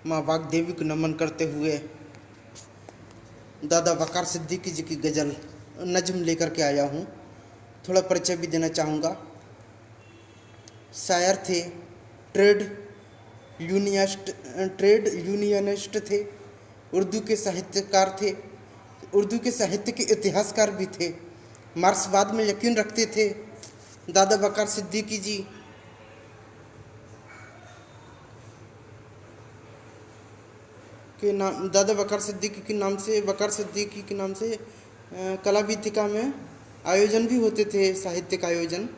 माँ वाग्देवी को नमन करते हुए दादा वकार सिद्दीकी जी की गज़ल नज्म लेकर के आया हूँ। थोड़ा परिचय भी देना चाहूँगा। शायर थे, ट्रेड यूनियनिस्ट थे, उर्दू के साहित्यकार थे, उर्दू के साहित्य के इतिहासकार भी थे, मार्क्सवाद में यकीन रखते थे। दादा वकार सिद्दीकी जी के नाम, दादा वकार सिद्दीकी के नाम से कला वीथिका में आयोजन भी होते थे, साहित्यिक आयोजन।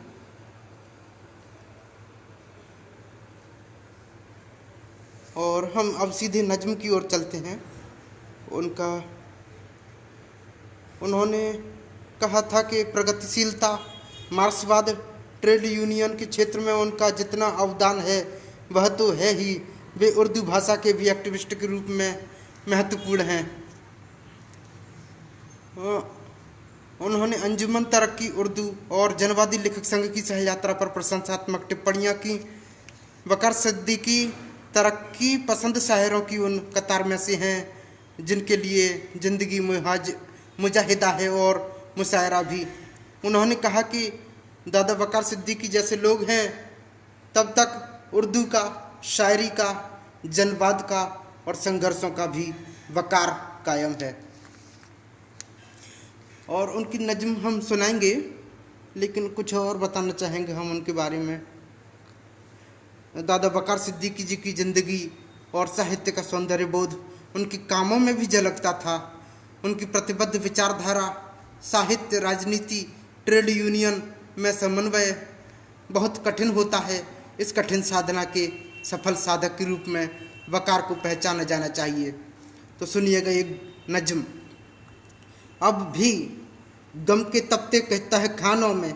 और हम अब सीधे नज्म की ओर चलते हैं। उन्होंने कहा था कि प्रगतिशीलता, मार्क्सवाद, ट्रेड यूनियन के क्षेत्र में उनका जितना अवदान है वह तो है ही, वे उर्दू भाषा के भी एक्टिविस्ट के रूप में महत्वपूर्ण हैं। उन्होंने अंजुमन तरक्की उर्दू और जनवादी लेखक संघ की सहयात्रा पर प्रशंसात्मक टिप्पणियाँ की। वकार सिद्दीकी तरक्की पसंद शायरों की उन कतार में से हैं जिनके लिए ज़िंदगी मुजाहिदा है और मुशायरा भी। उन्होंने कहा कि दादा वकार सिद्दीकी जैसे लोग हैं तब तक उर्दू का, शायरी का, जनवाद का और संघर्षों का भी वकार कायम है। और उनकी नज्म हम सुनाएंगे, लेकिन कुछ और बताना चाहेंगे हम उनके बारे में। दादा वकार सिद्दीकी जी की ज़िंदगी और साहित्य का सौंदर्य बोध उनके कामों में भी झलकता था। उनकी प्रतिबद्ध विचारधारा, साहित्य, राजनीति, ट्रेड यूनियन में समन्वय बहुत कठिन होता है। इस कठिन साधना के सफल साधक के रूप में वकार को पहचाना जाना चाहिए। तो सुनिएगा एक नज्म। अब भी गम के तपते कहता है खानों में।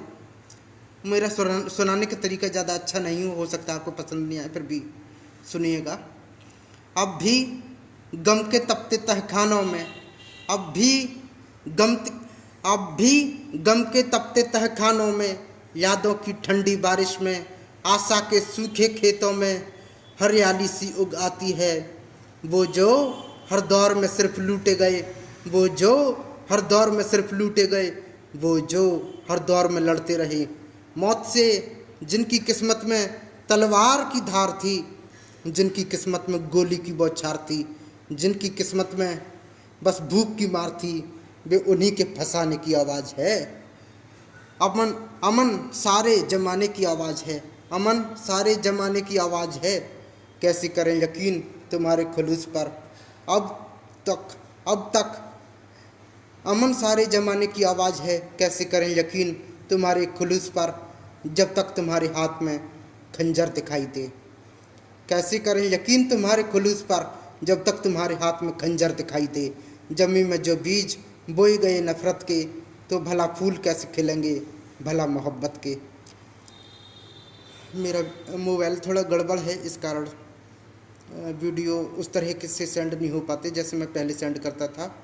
मेरा सुनाने का तरीका ज़्यादा अच्छा नहीं हो सकता, आपको पसंद नहीं आए, फिर भी सुनिएगा। अब भी गम के तपते तहखानों में, अब भी गम के तपते तहखानों में, यादों की ठंडी बारिश में, आशा के सूखे खेतों में हरियाली सी उग आती है। वो जो हर दौर में सिर्फ लूटे गए, वो जो हर दौर में सिर्फ लूटे गए, वो जो हर दौर में लड़ते रहे। मौत से जिनकी किस्मत में तलवार की धार थी, जिनकी किस्मत में गोली की बौछार थी, जिनकी किस्मत में बस भूख की मार थी, वे उन्हीं के फंसाने की आवाज़ है। अमन अमन सारे जमाने की आवाज़ है, अमन सारे जमाने की आवाज़ है। कैसे करें यकीन तुम्हारे खुलूस पर, अब तक अमन सारे ज़माने की आवाज़ है। कैसे करें यकीन तुम्हारे खुलूस पर, जब तक तुम्हारे हाथ में खंजर दिखाई दे। कैसे करें यकीन तुम्हारे खुलूस पर, जब तक तुम्हारे हाथ में खंजर दिखाई दे। जमी में जो बीज बोए गए नफ़रत के, तो भला फूल कैसे खिलेंगे भला मोहब्बत के। मेरा मोबाइल थोड़ा गड़बड़ है, इस कारण वीडियो उस तरह से सेंड नहीं हो पाते जैसे मैं पहले सेंड करता था।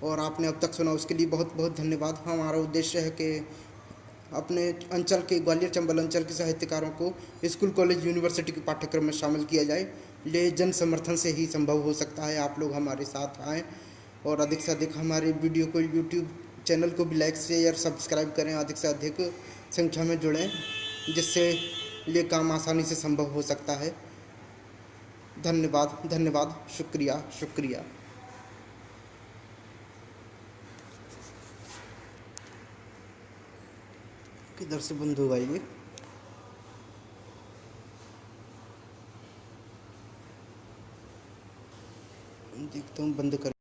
और आपने अब तक सुना उसके लिए बहुत बहुत धन्यवाद। हमारा उद्देश्य है कि अपने अंचल के, ग्वालियर चंबल अंचल के साहित्यकारों को स्कूल, कॉलेज, यूनिवर्सिटी के पाठ्यक्रम में शामिल किया जाए। ये जन समर्थन से ही संभव हो सकता है। आप लोग हमारे साथ आएँ और अधिक से अधिक हमारे वीडियो को, यूट्यूब चैनल को भी लाइक, शेयर, सब्सक्राइब करें। अधिक से अधिक संख्या में जुड़ें, जिससे ये काम आसानी से संभव हो सकता है। धन्यवाद, धन्यवाद, शुक्रिया, शुक्रिया। किधर से बंद होगा ये? देखता हूँ बंद कर।